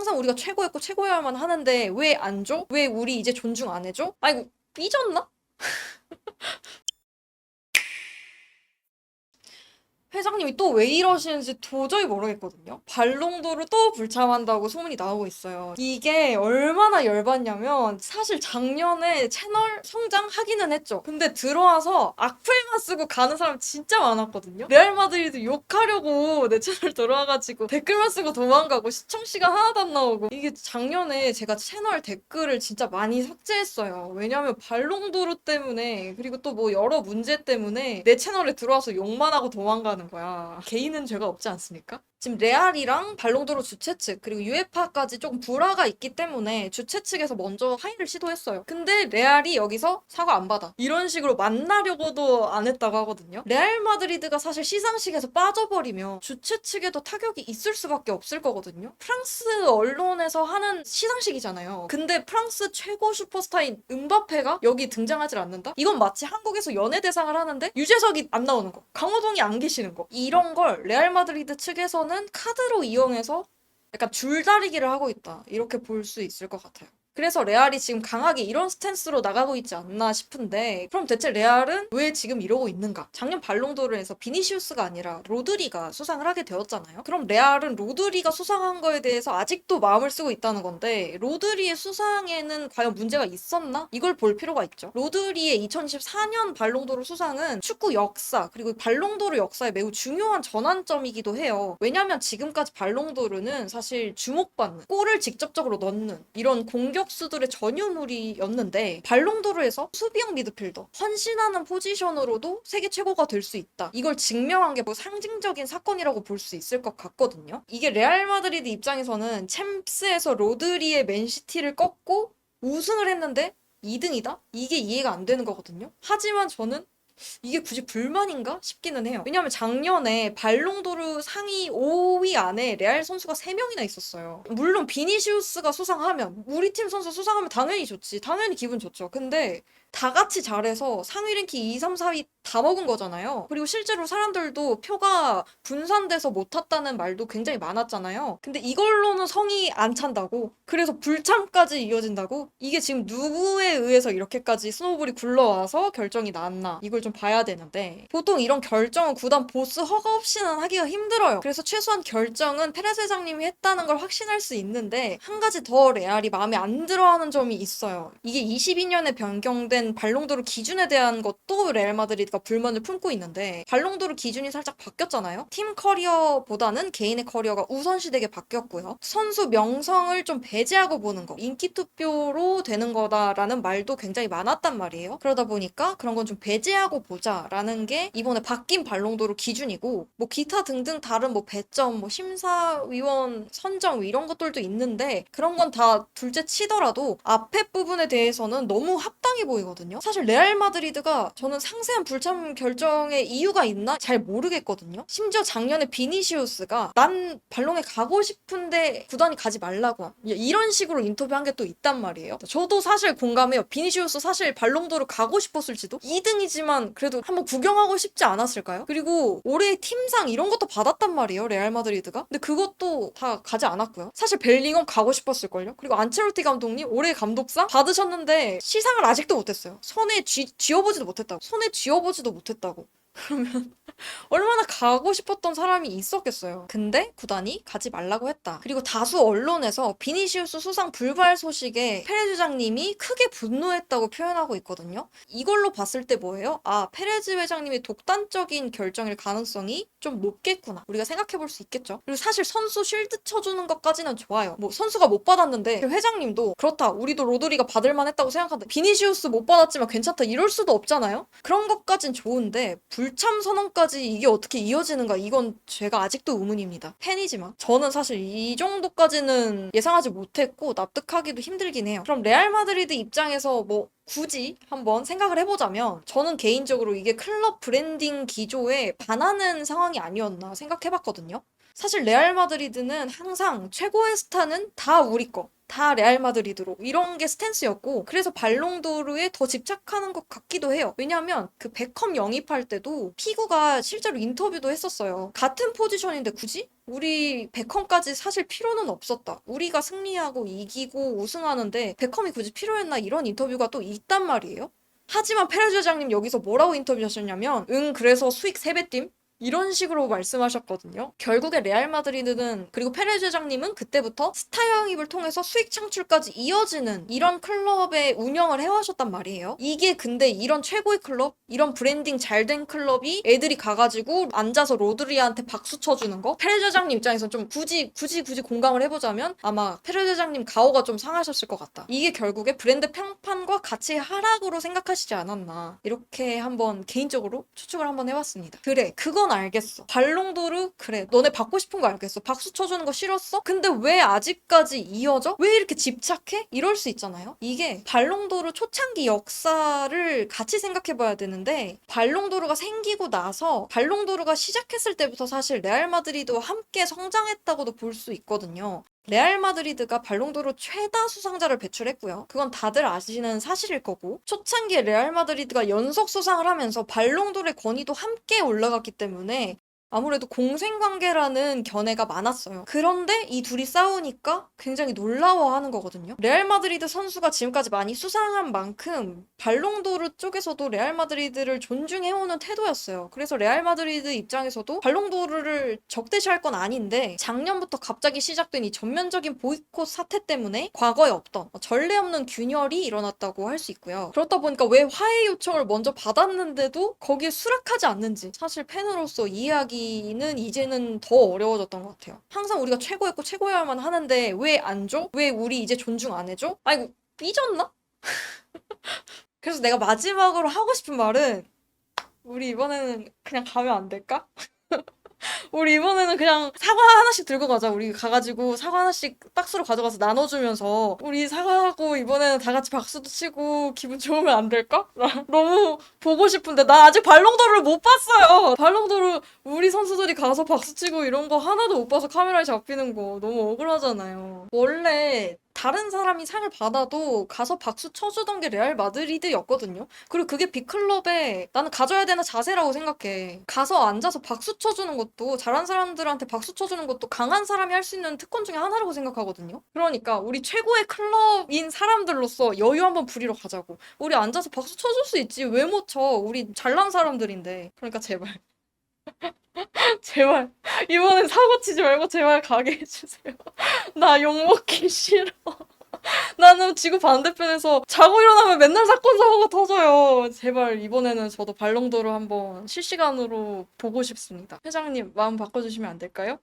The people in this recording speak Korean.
항상 우리가 최고였고 최고여야만 하는데 왜 안 줘? 왜 우리 이제 존중 안 해줘? 아이고 삐졌나? 회장님이 또 왜 이러시는지 도저히 모르겠거든요. 발롱도르 또 불참한다고 소문이 나오고 있어요. 이게 얼마나 열받냐면 사실 작년에 채널 성장하기는 했죠. 근데 들어와서 악플만 쓰고 가는 사람 진짜 많았거든요. 레알 마드리드 욕하려고 내 채널 들어와가지고 댓글만 쓰고 도망가고 시청 시간 하나도 안 나오고 이게 작년에 제가 채널 댓글을 진짜 많이 삭제했어요. 왜냐면 발롱도르 때문에 그리고 또 뭐 여러 문제 때문에 내 채널에 들어와서 욕만 하고 도망가는 거야. 개인은 죄가 없지 않습니까? 지금 레알이랑 발롱도르 주최 측 그리고 유에파까지 조금 불화가 있기 때문에 주최 측에서 먼저 하이를 시도했어요. 근데 레알이 여기서 사과 안 받아. 이런 식으로 만나려고도 안 했다고 하거든요. 레알 마드리드가 사실 시상식에서 빠져버리면 주최 측에도 타격이 있을 수밖에 없을 거거든요. 프랑스 언론에서 하는 시상식이잖아요. 근데 프랑스 최고 슈퍼스타인 음바페가 여기 등장하질 않는다? 이건 마치 한국에서 연예대상을 하는데 유재석이 안 나오는 거, 강호동이 안 계시는 거. 이런 걸 레알 마드리드 측에서는 카드로 이용해서 약간 줄다리기를 하고 있다. 이렇게 볼 수 있을 것 같아요. 그래서 레알이 지금 강하게 이런 스탠스로 나가고 있지 않나 싶은데 그럼 대체 레알은 왜 지금 이러고 있는가? 작년 발롱도르에서 비니시우스가 아니라 로드리가 수상을 하게 되었잖아요. 그럼 레알은 로드리가 수상한 거에 대해서 아직도 마음을 쓰고 있다는 건데 로드리의 수상에는 과연 문제가 있었나? 이걸 볼 필요가 있죠. 로드리의 2024년 발롱도르 수상은 축구 역사 그리고 발롱도르 역사에 매우 중요한 전환점이기도 해요. 왜냐면 지금까지 발롱도르는 사실 주목받는 골을 직접적으로 넣는 이런 공격수들의 전유물이었는데 발롱도르에서 수비형 미드필더 헌신하는 포지션으로도 세계 최고가 될 수 있다. 이걸 증명한 게 뭐 상징적인 사건이라고 볼 수 있을 것 같거든요. 이게 레알 마드리드 입장에서는 챔스에서 로드리의 맨시티를 꺾고 우승을 했는데 2등이다? 이게 이해가 안 되는 거거든요. 하지만 저는 이게 굳이 불만인가 싶기는 해요. 왜냐면 작년에 발롱도르 상위 5위 안에 레알 선수가 3명이나 있었어요. 물론 비니시우스가 수상하면 우리 팀 선수 수상하면 당연히 좋지. 당연히 기분 좋죠. 근데 다 같이 잘해서 상위 랭킹 2, 3, 4위 다 먹은 거잖아요. 그리고 실제로 사람들도 표가 분산돼서 못 탔다는 말도 굉장히 많았잖아요. 근데 이걸로는 성이 안 찬다고? 그래서 불참까지 이어진다고? 이게 지금 누구에 의해서 이렇게까지 스노우볼이 굴러와서 결정이 나왔나? 이걸 좀 봐야 되는데 보통 이런 결정은 구단 보스 허가 없이는 하기가 힘들어요. 그래서 최소한 결정은 페레스 회장님이 했다는 걸 확신할 수 있는데 한 가지 더 레알이 마음에 안 들어하는 점이 있어요. 이게 22년에 변경된 발롱도르 기준에 대한 것도 레알 마드리드가 불만을 품고 있는데 발롱도르 기준이 살짝 바뀌었잖아요. 팀 커리어보다는 개인의 커리어가 우선시되게 바뀌었고요. 선수 명성을 좀 배제하고 보는 거, 인기 투표로 되는 거다라는 말도 굉장히 많았단 말이에요. 그러다 보니까 그런 건 좀 배제하고 보자라는 게 이번에 바뀐 발롱도르 기준이고 뭐 기타 등등 다른 뭐 배점, 뭐 심사위원 선정 이런 것들도 있는데 그런 건 다 둘째 치더라도 앞에 부분에 대해서는 너무 합당해 보이거든요. 사실 레알 마드리드가 저는 상세한 불참 결정의 이유가 있나 잘 모르겠거든요. 심지어 작년에 비니시우스가 난 발롱에 가고 싶은데 구단이 가지 말라고 이런 식으로 인터뷰한 게 또 있단 말이에요. 저도 사실 공감해요. 비니시우스 사실 발롱도르 가고 싶었을지도 2등이지만 그래도 한번 구경하고 싶지 않았을까요? 그리고 올해 팀상 이런 것도 받았단 말이에요. 레알 마드리드가. 근데 그것도 다 가지 않았고요. 사실 벨링엄 가고 싶었을걸요. 그리고 안첼로티 감독님 올해 감독상 받으셨는데 시상을 아직도 못했어요. 손에 쥐어보지도 못했다고. 손에 쥐어보지도 못했다고. 그러면 얼마나 가고 싶었던 사람이 있었겠어요. 근데 구단이 가지 말라고 했다. 그리고 다수 언론에서 비니시우스 수상 불발 소식에 페레즈 회장님이 크게 분노했다고 표현하고 있거든요. 이걸로 봤을 때 뭐예요? 아, 페레즈 회장님의 독단적인 결정일 가능성이 좀 높겠구나. 우리가 생각해 볼 수 있겠죠. 그리고 사실 선수 쉴드 쳐주는 것까지는 좋아요. 뭐 선수가 못 받았는데 회장님도 그렇다. 우리도 로드리가 받을 만했다고 생각한다. 비니시우스 못 받았지만 괜찮다. 이럴 수도 없잖아요. 그런 것까진 좋은데 불참 선언까지 이게 어떻게 이어지는가 이건 제가 아직도 의문입니다. 팬이지만 저는 사실 이 정도까지는 예상하지 못했고 납득하기도 힘들긴 해요. 그럼 레알 마드리드 입장에서 뭐 굳이 한번 생각을 해보자면 저는 개인적으로 이게 클럽 브랜딩 기조에 반하는 상황이 아니었나 생각해봤거든요. 사실 레알 마드리드는 항상 최고의 스타는 다 우리 거. 다 레알 마드리드로 이런 게 스탠스였고 그래서 발롱도르에 더 집착하는 것 같기도 해요. 왜냐하면 그 베컴 영입할 때도 피구가 실제로 인터뷰도 했었어요. 같은 포지션인데 굳이? 우리 베컴까지 사실 필요는 없었다. 우리가 승리하고 이기고 우승하는데 베컴이 굳이 필요했나 이런 인터뷰가 또 있단 말이에요. 하지만 페레즈 회장님 여기서 뭐라고 인터뷰하셨냐면 그래서 수익 3배 뜀? 이런 식으로 말씀하셨거든요. 결국에 레알 마드리드는 그리고 페레즈 회장님은 그때부터 스타 영입을 통해서 수익 창출까지 이어지는 이런 클럽의 운영을 해오셨단 말이에요. 이게 근데 이런 최고의 클럽, 이런 브랜딩 잘 된 클럽이 애들이 가가지고 앉아서 로드리한테 박수 쳐주는 거? 페레즈 회장님 입장에서 좀 굳이 공감을 해보자면 아마 페레즈 회장님 가오가 좀 상하셨을 것 같다. 이게 결국에 브랜드 평판과 가치 하락으로 생각하시지 않았나. 이렇게 한번 개인적으로 추측을 한번 해봤습니다. 그래, 그건 알겠어. 발롱도르? 그래, 너네 받고 싶은 거 알겠어. 박수 쳐주는 거 싫었어? 근데 왜 아직까지 이어져? 왜 이렇게 집착해? 이럴 수 있잖아요. 이게 발롱도르 초창기 역사를 같이 생각해봐야 되는데 발롱도르가 생기고 나서 발롱도르가 시작했을 때부터 사실 레알 마드리드와 함께 성장했다고도 볼 수 있거든요. 레알 마드리드가 발롱도르 최다 수상자를 배출했고요. 그건 다들 아시는 사실일 거고 초창기에 레알 마드리드가 연속 수상을 하면서 발롱도르의 권위도 함께 올라갔기 때문에 아무래도 공생관계라는 견해가 많았어요. 그런데 이 둘이 싸우니까 굉장히 놀라워하는 거거든요. 레알 마드리드 선수가 지금까지 많이 수상한 만큼 발롱도르 쪽에서도 레알 마드리드를 존중해오는 태도였어요. 그래서 레알 마드리드 입장에서도 발롱도르를 적대시할 건 아닌데 작년부터 갑자기 시작된 이 전면적인 보이콧 사태 때문에 과거에 없던 전례 없는 균열이 일어났다고 할 수 있고요. 그렇다 보니까 왜 화해 요청을 먼저 받았는데도 거기에 수락하지 않는지 사실 팬으로서 이해하기는 이제는 더 어려워졌던 것 같아요. 항상 우리가 최고였고 최고여야만 하는데 왜 안 줘? 왜 우리 이제 존중 안 해줘? 아이고 삐졌나? 그래서 내가 마지막으로 하고 싶은 말은 우리 이번에는 그냥 가면 안 될까? 우리 이번에는 그냥 사과 하나씩 들고 가자. 우리 가가지고 사과 하나씩 박스로 가져가서 나눠주면서 우리 사과하고 이번에는 다 같이 박수도 치고 기분 좋으면 안 될까? 나 너무 보고 싶은데 나 아직 발롱도르를 못 봤어요. 발롱도르 우리 선수들이 가서 박수 치고 이런 거 하나도 못 봐서 카메라에 잡히는 거 너무 억울하잖아요. 원래 다른 사람이 상을 받아도 가서 박수 쳐주던 게 레알 마드리드였거든요. 그리고 그게 빅클럽의 나는 가져야 되는 자세라고 생각해. 가서 앉아서 박수 쳐주는 것도 잘한 사람들한테 박수 쳐주는 것도 강한 사람이 할 수 있는 특권 중에 하나라고 생각하거든요. 그러니까 우리 최고의 클럽인 사람들로서 여유 한번 부리러 가자고. 우리 앉아서 박수 쳐줄 수 있지. 왜 못 쳐? 우리 잘난 사람들인데. 그러니까 제발. 제발. 이번엔 사고 치지 말고 제발 가게 해주세요. 나 욕먹기 싫어. 나는 지구 반대편에서 자고 일어나면 맨날 사건 사고가 터져요. 제발 이번에는 저도 발롱도르 한번 실시간으로 보고 싶습니다. 회장님 마음 바꿔주시면 안 될까요?